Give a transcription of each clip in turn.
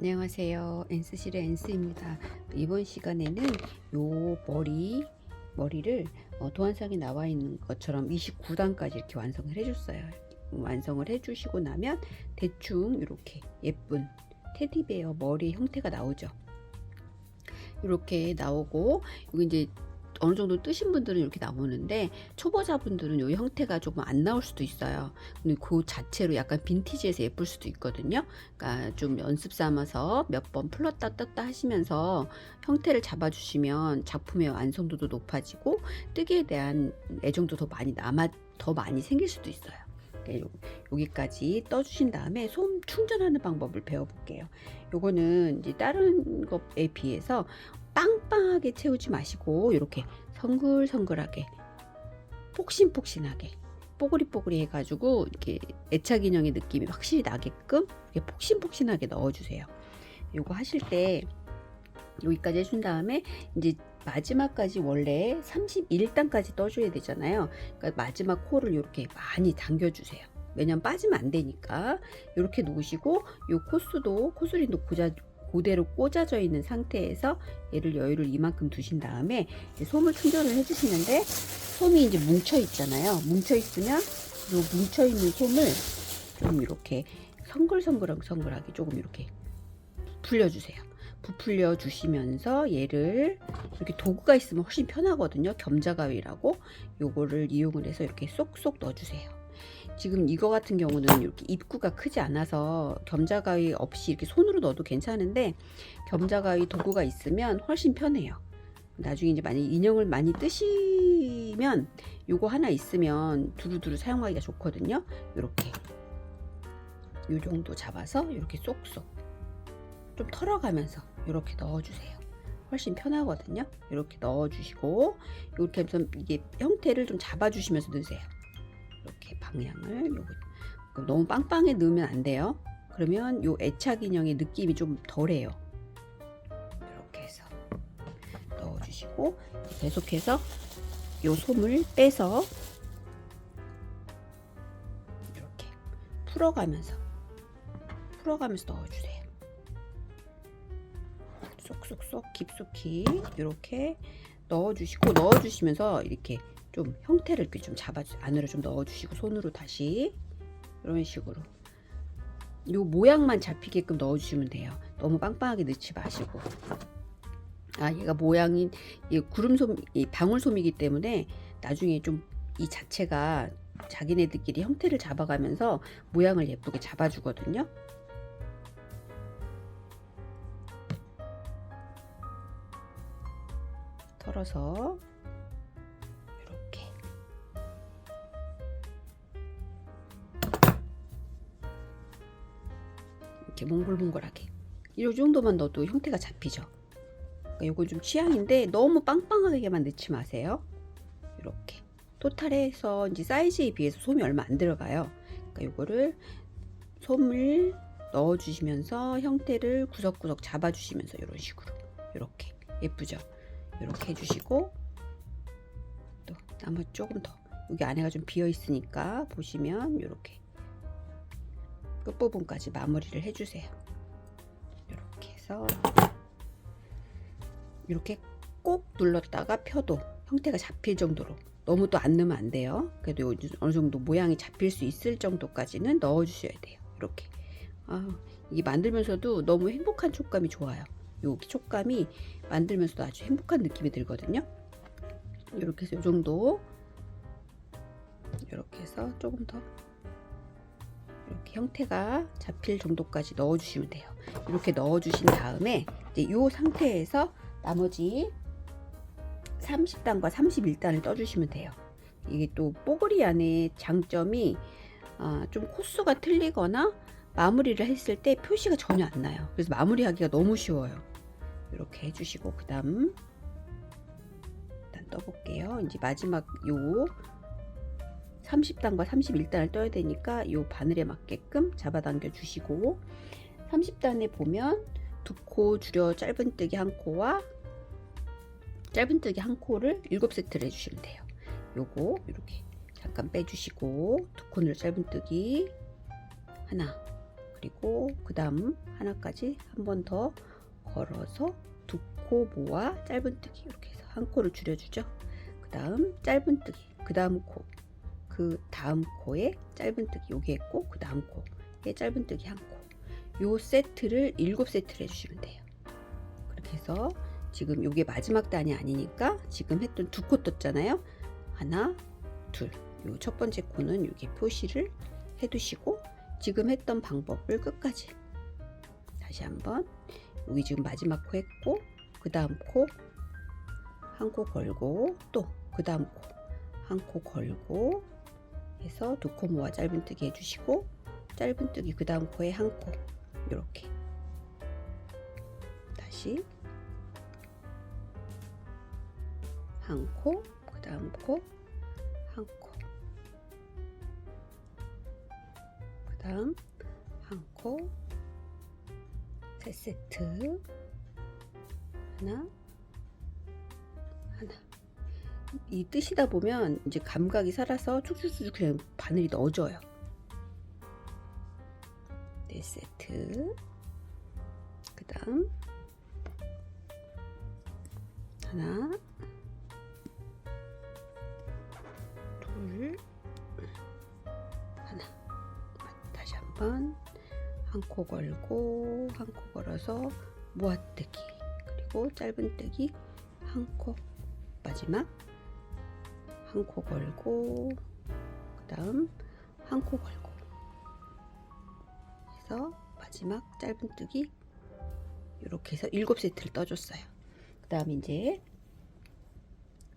안녕하세요. 엔스실의 엔스입니다. 이번 시간에는 요 머리를 도안상에 나와 있는 것처럼 29단까지 이렇게 완성을 해줬어요. 완성을 해주시고 나면 대충 이렇게 예쁜 테디베어 머리 형태가 나오죠. 이렇게 나오고, 여기 이제 어느 정도 뜨신 분들은 이렇게 나오는데, 초보자분들은 이 형태가 조금 안 나올 수도 있어요. 근데 그 자체로 약간 빈티지해서 예쁠 수도 있거든요. 그러니까 좀 연습 삼아서 몇 번 풀었다 떴다 하시면서 형태를 잡아주시면 작품의 완성도도 높아지고 뜨기에 대한 애정도 더 많이 생길 수도 있어요. 여기까지 떠주신 다음에 솜 충전하는 방법을 배워볼게요. 요거는 이제 다른 것에 비해서 빵빵하게 채우지 마시고 이렇게 성글성글하게 폭신폭신하게 뽀글이뽀글이 해가지고 이렇게 애착 인형의 느낌이 확실히 나게끔 이렇게 폭신폭신하게 넣어주세요. 요거 하실 때 여기까지 해준 다음에 이제 마지막까지 원래 31단까지 떠줘야 되잖아요. 그러니까 마지막 코를 이렇게 많이 당겨주세요. 왜냐면 빠지면 안 되니까. 이렇게 놓으시고 요 코스리도 그대로 꽂아져 있는 상태에서 얘를 여유를 이만큼 두신 다음에 솜을 충전을 해주시는데, 솜이 이제 뭉쳐 있잖아요. 뭉쳐 있으면 요 뭉쳐 있는 솜을 좀 이렇게 성글성글하게 조금 이렇게 부풀려주세요. 부풀려 주시면서 얘를 이렇게 도구가 있으면 훨씬 편하거든요. 겸자가위라고 요거를 이용을 해서 이렇게 쏙쏙 넣어주세요. 지금 이거 같은 경우는 이렇게 입구가 크지 않아서 겸자가위 없이 이렇게 손으로 넣어도 괜찮은데, 겸자가위 도구가 있으면 훨씬 편해요. 나중에 이제 만약 인형을 많이 뜨시면 요거 하나 있으면 두루두루 사용하기가 좋거든요. 이렇게 요 정도 잡아서 이렇게 쏙쏙 좀 털어가면서 이렇게 넣어주세요. 훨씬 편하거든요. 이렇게 넣어주시고, 이렇게 해서 이게 형태를 좀 잡아주시면서 넣으세요. 이렇게 방향을 너무 빵빵하게 넣으면 안 돼요. 그러면 요 애착 인형의 느낌이 좀 덜해요. 이렇게 해서 넣어주시고, 계속해서 요 솜을 빼서 이렇게 풀어가면서 넣어주세요. 쏙쏙쏙 깊숙이 이렇게 넣어주시면서 이렇게 좀 형태를 이렇게 좀 안으로 좀 넣어주시고, 손으로 다시 이런 식으로 요 모양만 잡히게끔 넣어주시면 돼요. 너무 빵빵하게 넣지 마시고. 얘가 모양이 구름솜, 방울솜이기 때문에 나중에 좀 이 자체가 자기네들끼리 형태를 잡아가면서 모양을 예쁘게 잡아주거든요. 털어서 이렇게 몽글몽글하게 이 정도만 넣어도 형태가 잡히죠. 그러니까 이건 좀 취향인데 너무 빵빵하게만 넣지 마세요. 이렇게 토탈해서 이제 사이즈에 비해서 솜이 얼마 안 들어가요. 그러니까 이거를 솜을 넣어주시면서 형태를 구석구석 잡아주시면서 이런 식으로 이렇게 예쁘죠. 이렇게 해주시고, 또 나머지 조금 더 여기 안에가 좀 비어 있으니까 보시면 이렇게 끝부분까지 마무리를 해주세요. 이렇게 해서 이렇게 꼭 눌렀다가 펴도 형태가 잡힐 정도로, 너무 또 안 넣으면 안 돼요. 그래도 어느 정도 모양이 잡힐 수 있을 정도까지는 넣어주셔야 돼요. 이렇게 이게 만들면서도 너무 행복한 촉감이 좋아요. 요 촉감이 만들면서도 아주 행복한 느낌이 들거든요. 이렇게 해서 요 정도, 이렇게 해서 조금 더 이렇게 형태가 잡힐 정도까지 넣어주시면 돼요. 이렇게 넣어주신 다음에 이제 이 상태에서 나머지 30단과 31단을 떠주시면 돼요. 이게 또 뽀글이 안에 장점이 좀 코스가 틀리거나 마무리를 했을 때 표시가 전혀 안 나요. 그래서 마무리하기가 너무 쉬워요. 이렇게 해주시고, 그 다음 일단 떠볼게요. 이제 마지막 요 30단과 31단을 떠야 되니까 요 바늘에 맞게끔 잡아당겨 주시고, 30단에 보면 두 코 줄여 짧은뜨기 한 코와 짧은뜨기 한 코를 7세트를 해주시면 돼요. 요거 이렇게 잠깐 빼주시고, 두 코 늘려 짧은뜨기 하나, 그리고 그 다음 하나까지 한 번 더 걸어서 두 코 모아 짧은뜨기 이렇게 해서 한 코를 줄여주죠. 그 다음 짧은뜨기, 그 다음 코, 그 다음 코에 짧은뜨기 여기 했고 그 다음 코에 짧은뜨기 한 코. 요 세트를 7세트를 해주시면 돼요. 그렇게 해서 지금 요게 마지막 단이 아니니까 지금 했던 두 코 떴잖아요. 하나, 둘. 요 첫 번째 코는 여기 표시를 해두시고 지금 했던 방법을 끝까지 다시 한번 여기 지금 마지막 코 했고 그 다음 코 한 코 걸고 또 그 다음 코 한 코 걸고 해서 두 코 모아 짧은뜨기 해주시고 짧은뜨기 그 다음 코에 한 코 이렇게 다시 한 코, 그 다음 코, 한 코, 그 다음 한 코, 세 세트, 하나, 하나. 이 뜨시다 보면 이제 감각이 살아서 쭉쭉쭉 그냥 바늘이 넣어져요. 네 세트, 그 다음 하나, 둘, 하나. 다시 한번 한 코 걸고 한 코 걸어서 모아뜨기 그리고 짧은뜨기 한 코 마지막 한 코 걸고 그 다음 한 코 걸고 해서 마지막 짧은뜨기 이렇게 해서 7세트를 떠줬어요. 그 다음 이제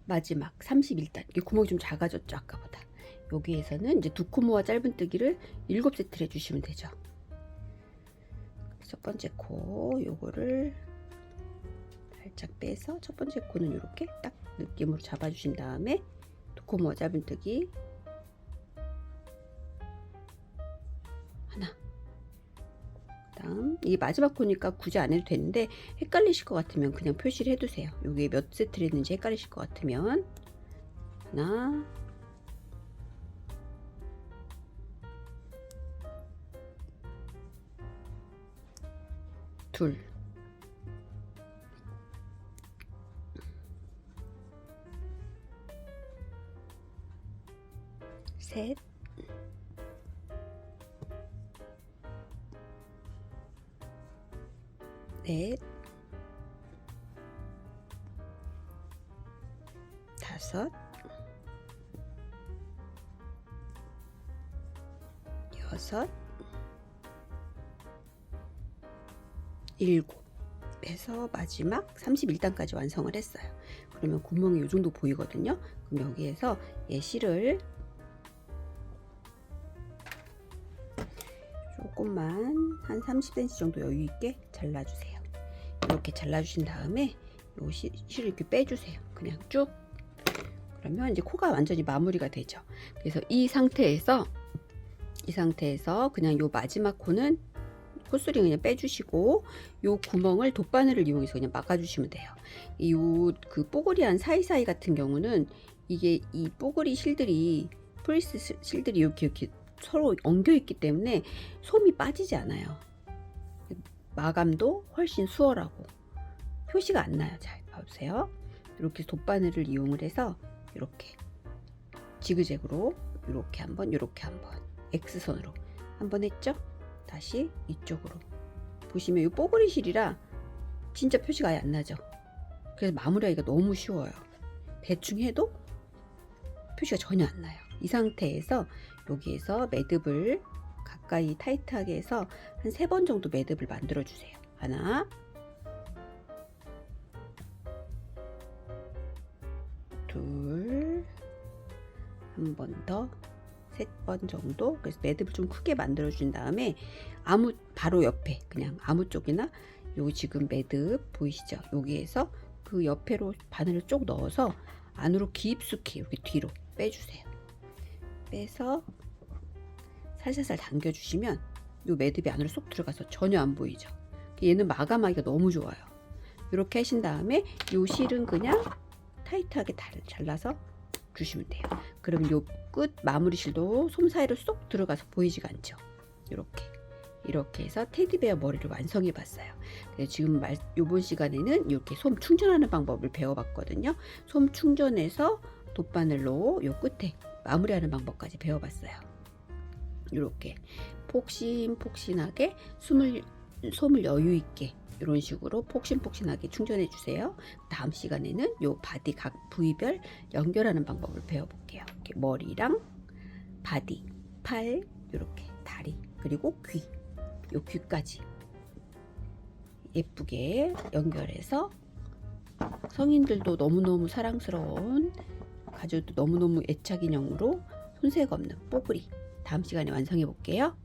마지막 31단 이 구멍이 좀 작아졌죠 아까보다. 여기에서는 이제 두 코 모아 짧은뜨기를 7세트를 해주시면 되죠. 첫 번째 코 요거를 살짝 빼서 첫 번째 코는 이렇게 딱 느낌으로 잡아주신 다음에 두 코 모아 짧은뜨기 하나. 그다음 이 마지막 코니까 굳이 안 해도 되는데 헷갈리실 것 같으면 그냥 표시를 해두세요. 여기에 몇 세트를 했는지 헷갈리실 것 같으면 하나, 둘, 셋, 넷, 다섯, 여섯, 일곱 해서 마지막 31단까지 완성을 했어요. 그러면 구멍이 이 정도 보이거든요. 그럼 여기에서 얘 실을 조금만 한 30cm 정도 여유 있게 잘라주세요. 이렇게 잘라주신 다음에 요 실을 이렇게 빼주세요. 그냥 쭉. 그러면 이제 코가 완전히 마무리가 되죠. 그래서 이 상태에서 그냥 요 마지막 코는 콧소리 그냥 빼주시고 요 구멍을 돗바늘을 이용해서 그냥 막아주시면 돼요. 요 그 뽀글이한 사이사이 같은 경우는 이게 이 뽀글이 실들이 프리스 실들이 이렇게 서로 엉겨 있기 때문에 솜이 빠지지 않아요. 마감도 훨씬 수월하고 표시가 안 나요. 잘 봐보세요. 이렇게 돗바늘을 이용을 해서 이렇게 지그재그로 이렇게 한번 X선으로 한번 했죠. 다시 이쪽으로 보시면 이 뽀글이 실이라 진짜 표시가 아예 안 나죠. 그래서 마무리하기가 너무 쉬워요. 대충 해도 표시가 전혀 안 나요. 이 상태에서 여기에서 매듭을 가까이 타이트하게 해서 한 3번 정도 매듭을 만들어 주세요. 하나, 둘, 한 번 더, 3번 정도. 그래서 매듭을 좀 크게 만들어 준 다음에 아무 바로 옆에 그냥 아무 쪽이나 요 지금 매듭 보이시죠? 여기에서 그 옆에로 바늘을 쪽 넣어서 안으로 깊숙이 이렇게 뒤로 빼주세요. 빼서 살살살 당겨주시면 이 매듭이 안으로 쏙 들어가서 전혀 안 보이죠. 얘는 마감하기가 너무 좋아요. 이렇게 하신 다음에 이 실은 그냥 타이트하게 잘라서 주시면 돼요. 그럼 이 끝 마무리 실도 솜 사이로 쏙 들어가서 보이지가 않죠. 이렇게 이렇게 해서 테디베어 머리를 완성해 봤어요. 지금 이번 시간에는 이렇게 솜 충전하는 방법을 배워봤거든요. 솜 충전해서 돗바늘로 요 끝에 마무리하는 방법까지 배워봤어요. 이렇게 폭신폭신하게 솜을 여유 있게 이런 식으로 폭신폭신하게 충전해 주세요. 다음 시간에는 요 바디 각 부위별 연결하는 방법을 배워볼게요. 이렇게 머리랑 바디, 팔, 이렇게 다리, 그리고 귀, 요 귀까지 예쁘게 연결해서 성인들도 너무너무 사랑스러운, 가져도 너무너무 애착 인형으로 손색 없는 뽀글이 다음 시간에 완성해 볼게요.